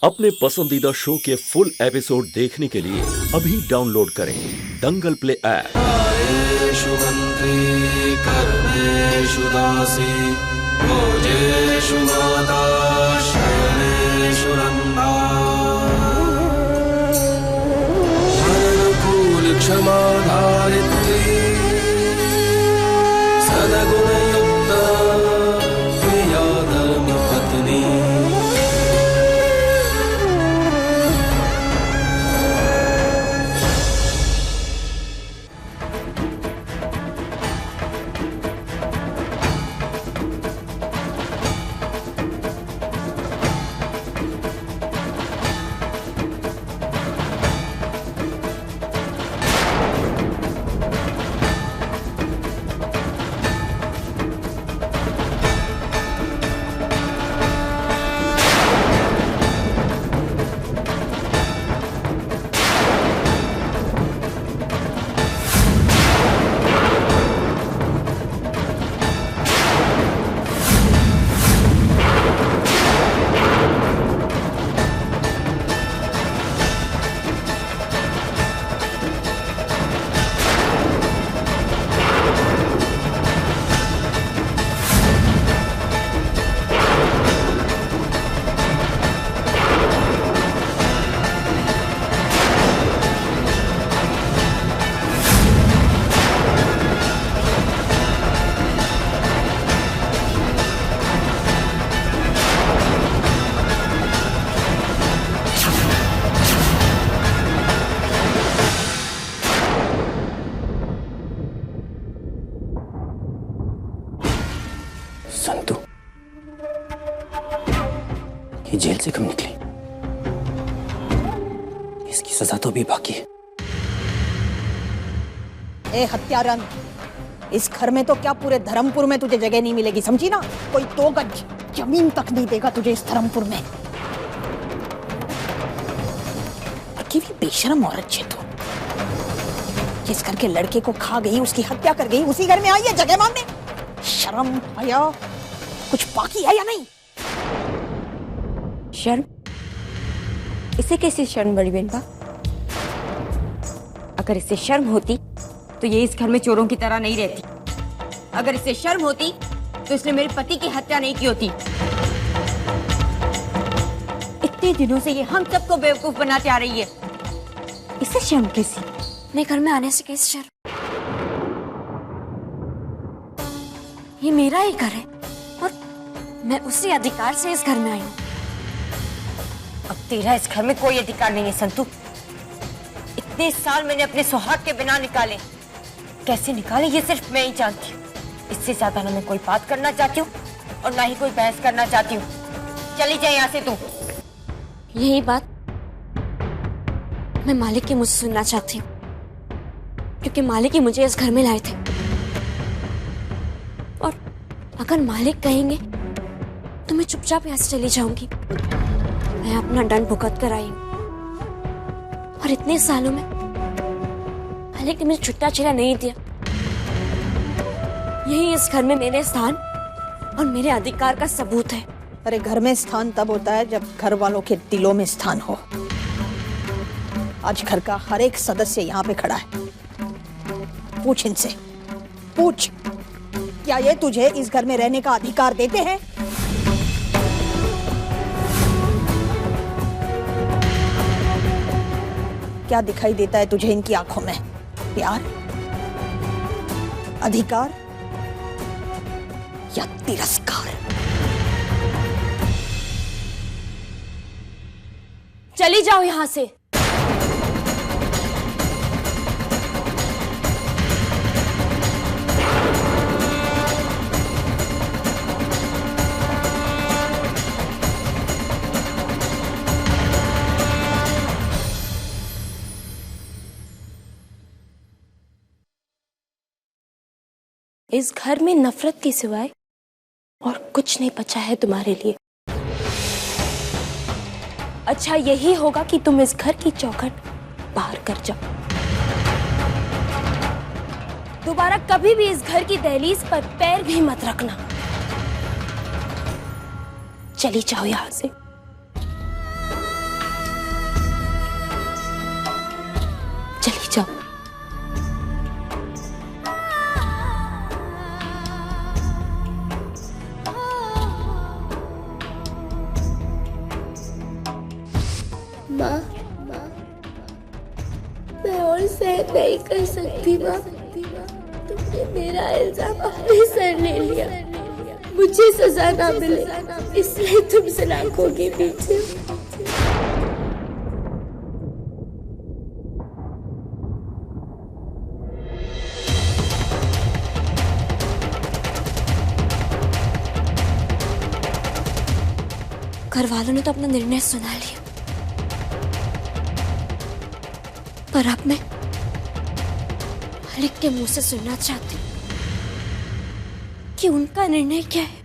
अपने पसंदीदा शो के फुल एपिसोड देखने के लिए अभी डाउनलोड करें दंगल प्ले ऐप। आयेषु मंत्री कर्मेषु दासी भोजेषु माता शयनेषु रंभा अनुकूल क्षमा धारित्री सद्गुणयुक्ता प्रिया धर्मपत्नी। संतु, ये जेल से कब निकली? इसकी सजा तो अभी बाकी है। ए हत्यारन, इस घर में तो क्या पूरे धर्मपुर में तुझे जगह नहीं मिलेगी, समझी ना? कोई 2 गज जमीन तक नहीं देगा तुझे इस धर्मपुर में। भी बेशरम औरत छे तू, जिस घर के लड़के को खा गई, उसकी हत्या कर गई, उसी घर में आई है जगह मांगने। शर्म हया कुछ बाकी है या नहीं? शर्म? इसे कैसी शर्म बड़ी बहन? अगर इसे शर्म होती तो ये इस घर में चोरों की तरह नहीं रहती। अगर इसे शर्म होती तो इसने मेरे पति की हत्या नहीं की होती। इतने दिनों से ये हम सबको बेवकूफ बनाते आ रही है। इसे शर्म कैसी? अपने घर में आने से कैसे शर्म? ये मेरा ही घर है और मैं उसी अधिकार से इस घर में आई हूँ। अब तेरा इस घर में कोई अधिकार नहीं है संतु। इतने साल मैंने अपने सुहाग के बिना निकाले, कैसे निकाले ये सिर्फ मैं ही जानती हूँ। इससे ज्यादा ना मैं कोई बात करना चाहती हूँ और ना ही कोई बहस करना चाहती हूँ। चली जाए यहाँ से तू। यही बात मैं मालिक के मुझसे सुनना चाहती हूँ, क्योंकि मालिक ही मुझे इस घर में लाए थे। और अगर मालिक कहेंगे तो मैं चुपचाप यहाँ से चली जाऊंगी। मैं अपना दंड भुगत कर आई हूँ और इतने सालों में मालिक ने मुझे छुट्टा छेड़ा नहीं दिया। यही इस घर में मेरे स्थान और मेरे अधिकार का सबूत है। अरे घर में स्थान तब होता है जब घर वालों के दिलों में स्थान हो। आज घर का हर एक सदस्य यहाँ पे खड़ा है। पूछ इनसे, पूछ, क्या ये तुझे इस घर में रहने का अधिकार देते हैं? क्या दिखाई देता है तुझे इनकी आंखों में? प्यार, अधिकार या तिरस्कार? चली जाओ यहाँ से। इस घर में नफरत के सिवाय और कुछ नहीं बचा है तुम्हारे लिए। अच्छा यही होगा कि तुम इस घर की चौखट पार कर जाओ। दोबारा कभी भी इस घर की दहलीज पर पैर भी मत रखना। चली जाओ यहां से। माँ, मैं और सहन नहीं कर सकती माँ। तुमने मेरा इल्जाम अपने सर ले लिया। मुझे सजा ना मिले इसलिए तुम सलाखों के पीछे। घर वालों ने तो अपना निर्णय सुना लिया, पर अब मैं मालिक के मुंह से सुनना चाहती हूँ कि उनका निर्णय क्या है।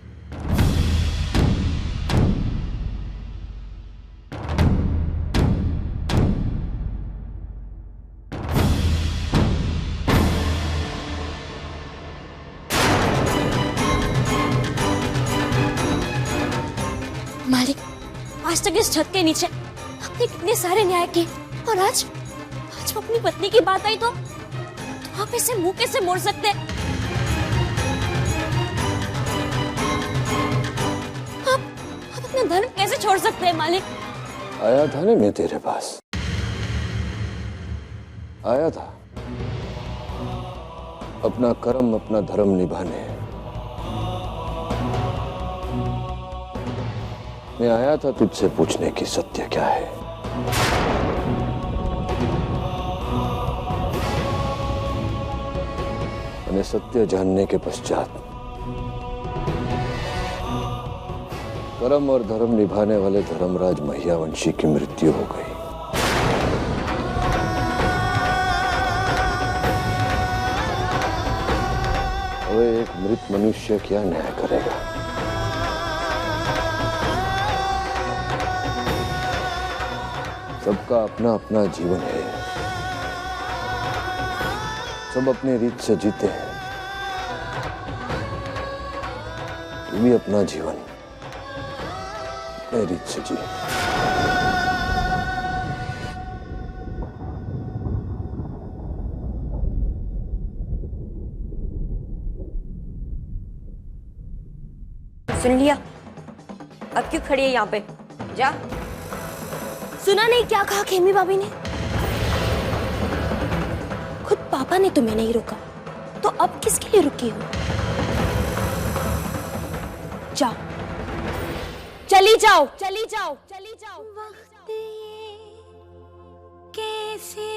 मालिक, आज तक इस छत के नीचे आपने कितने सारे न्याय किए, और आज अपनी पत्नी की बात आई तो आप इसे मुंह कैसे मोड़ सकते हैं? आप अपना धर्म कैसे छोड़ सकते हैं मालिक? आया था ना मैं तेरे पास, आया था अपना कर्म अपना धर्म निभाने। मैं आया था तुझसे पूछने की सत्य क्या है। मैंने सत्य जानने के पश्चात कर्म और धर्म निभाने वाले धर्मराज महियावंशी की मृत्यु हो गई। अब एक मृत मनुष्य क्या न्याय करेगा? सबका अपना अपना जीवन है, सब अपने रीत से जीते हैं। तू भी अपना जीवन अपने रीत से जी। सुन लिया? अब क्यों खड़ी है यहाँ पे? जा। सुना नहीं क्या कहा खेमी भाभी ने? खुद पापा ने तुम्हें नहीं रोका, तो अब किसके लिए रुकी हो? जाओ, चली जाओ, चली जाओ, चली जाओ। वक्त ये कैसे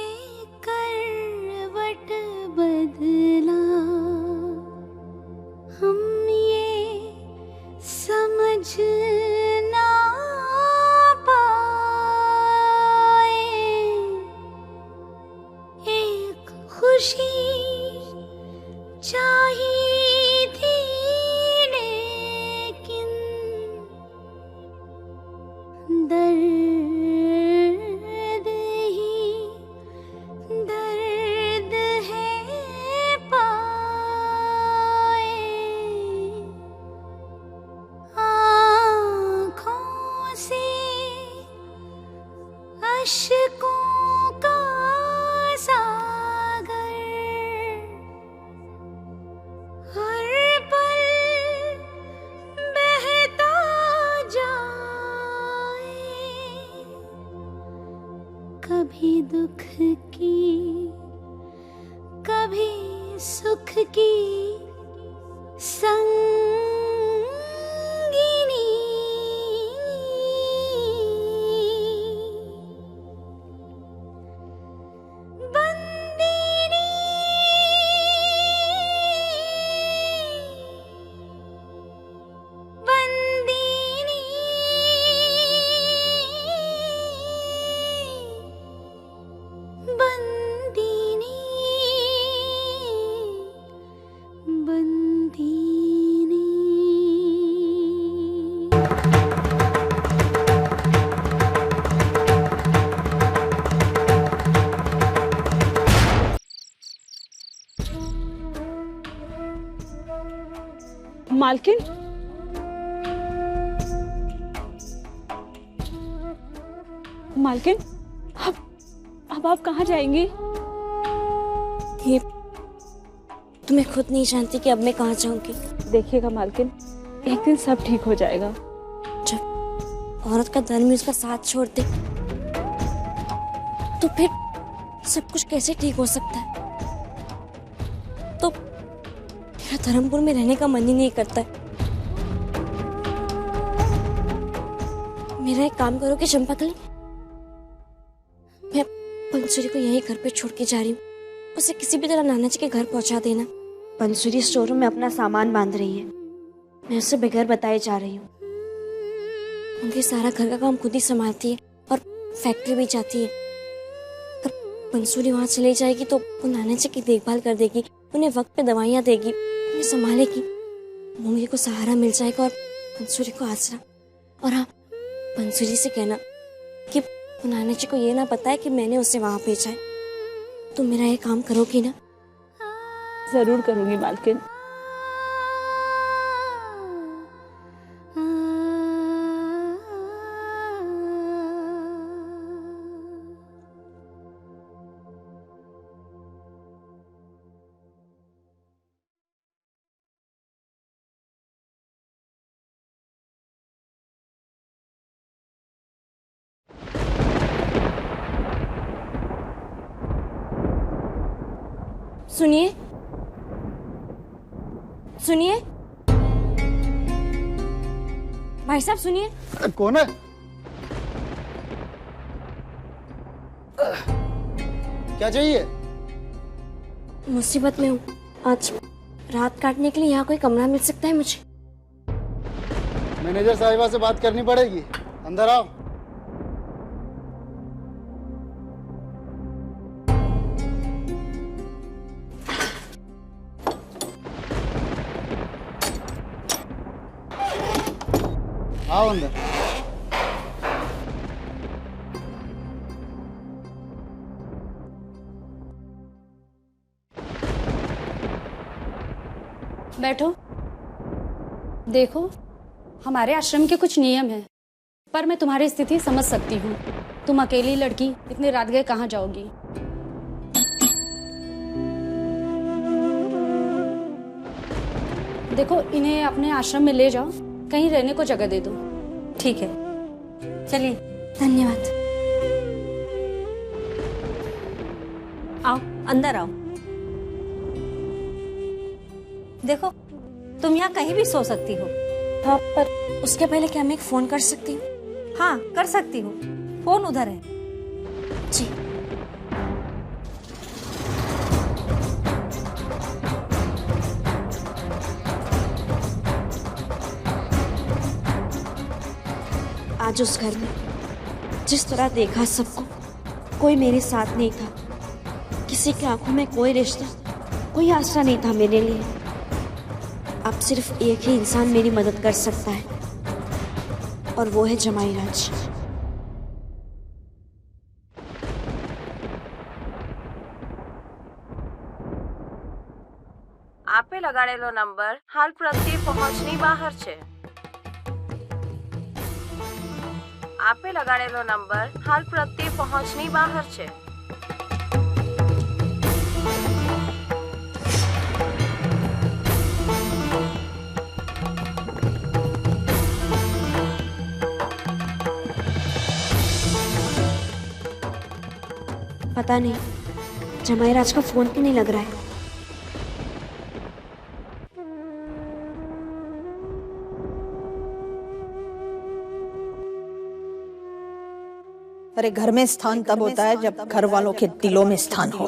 करवट बदला, हम ये समझ ना खुशी चाहिए थी लेकिन दर्द ही दर्द है पाए। आँखों से अश्कों का कभी दुख की कभी सुख की संगिनी। बंदिनी बंदिनी बंदिनी बंदिनी। मालकिन, मालकिन, अब आप कहाँ जाएंगी? ये तुम्हें खुद नहीं जानती कि अब मैं कहाँ जाऊंगी। देखिएगा मालकिन, एक दिन सब ठीक हो जाएगा। जब औरत का धर्म ही उसका साथ छोड़ दे तो फिर सब कुछ कैसे ठीक हो सकता है? तो मेरा धर्मपुर में रहने का मन ही नहीं करता है। मेरा एक काम करो कि चंपाकली, मैं बंसुरी को यहीं घर पे छोड़ के जा रही हूँ। उसे किसी भी तरह नाना जी के घर पहुंचा देना। बंसुरी स्टोर रूम में अपना सामान बांध रही है, मैं उसे बगैर बताए जा रही हूँ। उनके सारा घर का काम खुद ही संभालती है और फैक्ट्री भी जाती है। अगर बंसुरी वहां चली जाएगी तो वो नाना जी की देखभाल कर देगी, उन्हें वक्त पे दवाइयाँ देगी, उन्हें संभालेगी। मूंगी को सहारा मिल जाएगा और बंसुरी को आसरा। और हाँ, बंसुरी से कहना कि नाना जी को ये ना पता है कि मैंने उसे वहां भेजा है। तुम मेरा ये काम करोगी ना? जरूर करूंगी मालकिन। सुनिए, सुनिए भाई साहब, सुनिए। कौन है? क्या चाहिए? मुसीबत में हूँ। आज रात काटने के लिए यहाँ कोई कमरा मिल सकता है मुझे? मैनेजर साहिबा से बात करनी पड़ेगी, अंदर आओ। आओ अंदर। बैठो। देखो, हमारे आश्रम के कुछ नियम हैं, पर मैं तुम्हारी स्थिति समझ सकती हूँ। तुम अकेली लड़की इतनी रात गए कहाँ जाओगी? देखो, इन्हें अपने आश्रम में ले जाओ, कहीं रहने को जगह दे दो। ठीक है, चलिए। धन्यवाद। आओ, अंदर आओ। देखो, तुम यहाँ कहीं भी सो सकती हो। हाँ, पर उसके पहले क्या मैं एक फोन कर सकती हूँ? हाँ, कर सकती हो। फोन उधर है। जी। आज उस घर में जिस तरह देखा सबको, कोई मेरे साथ नहीं था। किसी की आंखों में कोई रिश्ता, कोई आसरा नहीं था मेरे लिए। अब सिर्फ एक ही इंसान मेरी मदद कर सकता है, और वो है जमाई राज। आपे लगाड़ेलो नंबर हाल प्रत्ये पहुंचनी बहार छे। आपे लगाड़ेलो नंबर हाल प्रत्ये पहुंचनी बहार छे। पता नहीं जमाई राज का फोन क्यों नहीं लग रहा है। अरे घर में स्थान तब होता है जब घर वालों के दिलों में स्थान हो।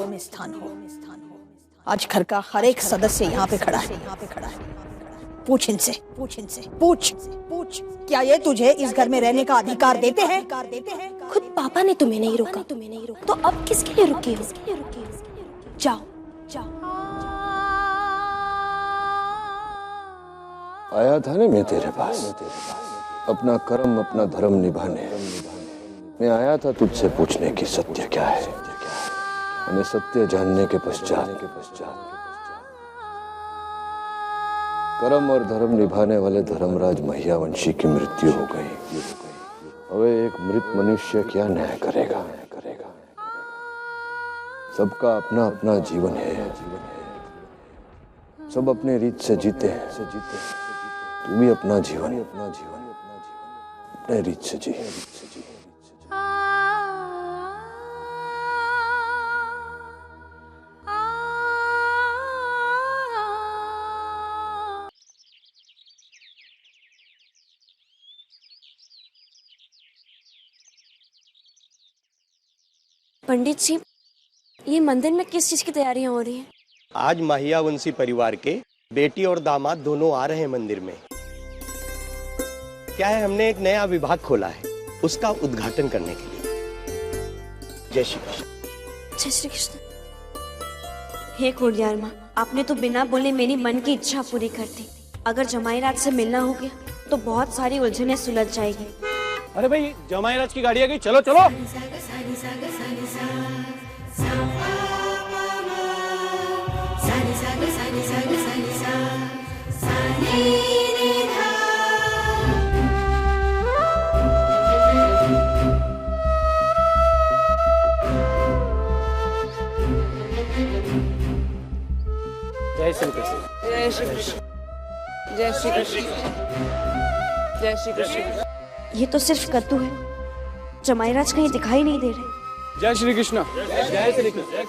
आज घर का हर एक सदस्य यहाँ पे खड़ा है। पूछ इनसे, पूछ क्या ये तुझे इस घर में रहने का अधिकार देते हैं? खुद पापा ने तुम्हें नहीं रोका, तो अब किसके लिए रुकी हो? जाओ। आया था ना मैं तेरे पास अपना कर्म अपना धर्म निभाने। मैं आया था तुझसे पूछने की सत्य क्या है। मैंने सत्य जानने के पश्चात कर्म और धर्म निभाने वाले धर्मराज महियावंशी की मृत्यु हो गई। अब एक मृत मनुष्य क्या न्याय करेगा? सबका अपना अपना जीवन है, सब अपने रीत से जीते हैं। तू भी अपना जीवन अपने रीत से जी। पंडित जी, ये मंदिर में किस चीज की तैयारियां हो रही हैं? आज माहिया वंशी परिवार के बेटी और दामाद दोनों आ रहे हैं मंदिर में। क्या है, हमने एक नया विभाग खोला है, उसका उद्घाटन करने के लिए। जय श्री कृष्ण। जय श्री कृष्ण। हे खोडियार माँ, आपने तो बिना बोले मेरी मन की इच्छा पूरी कर दी। अगर जमाईराज से मिलना हो गया तो बहुत सारी उलझनें सुलझ जाएगी। अरे भाई, जमाईराज की गाड़ी आ गई, चलो चलो। जय श्री कृष्ण। जय श्री कृष्ण। जय श्री कृष्ण। जय श्री कृष्ण। ये तो सिर्फ कद्दू है, जमाईराज कहीं दिखाई नहीं दे रहे। जय श्री कृष्ण। जय श्री कृष्ण।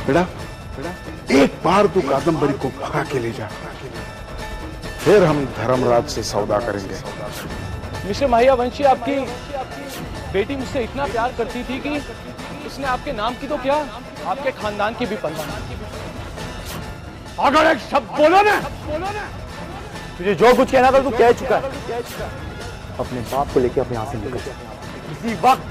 बेटा, एक बार तू कादम्बरी को भगा के ले जा, फिर हम धर्मराज से सौदा करेंगे। मिस्टर माहिया वंशी, आपकी बेटी मुझसे इतना प्यार करती थी कि उसने आपके नाम की तो क्या, आपके खानदान की भी परवाह। अगर एक शब्द बोलो ना, तुझे जो कुछ कहना था तू कह चुका है। अपने बाप को लेके अपने यहाँ से निकल इसी वक्त।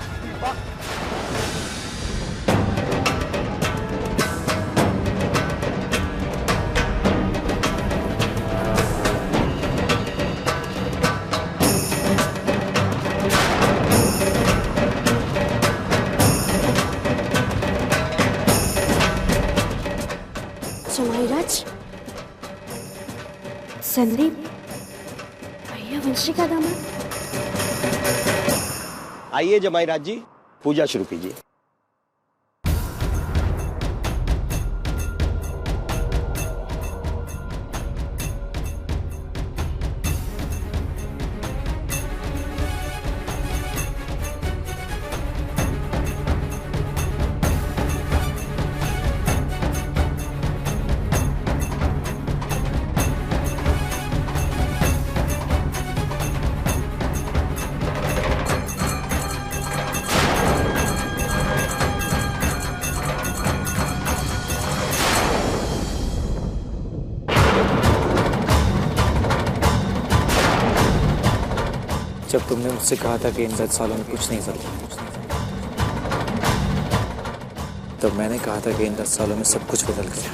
जमाईराज, संदीप माहिया वंशी का दामाद। आइए जमाईराज जी, पूजा शुरू कीजिए। जब तुमने मुझसे कहा था कि इन 10 सालों में कुछ नहीं बदला, तब मैंने कहा था कि इन 10 सालों में सब कुछ बदल गया।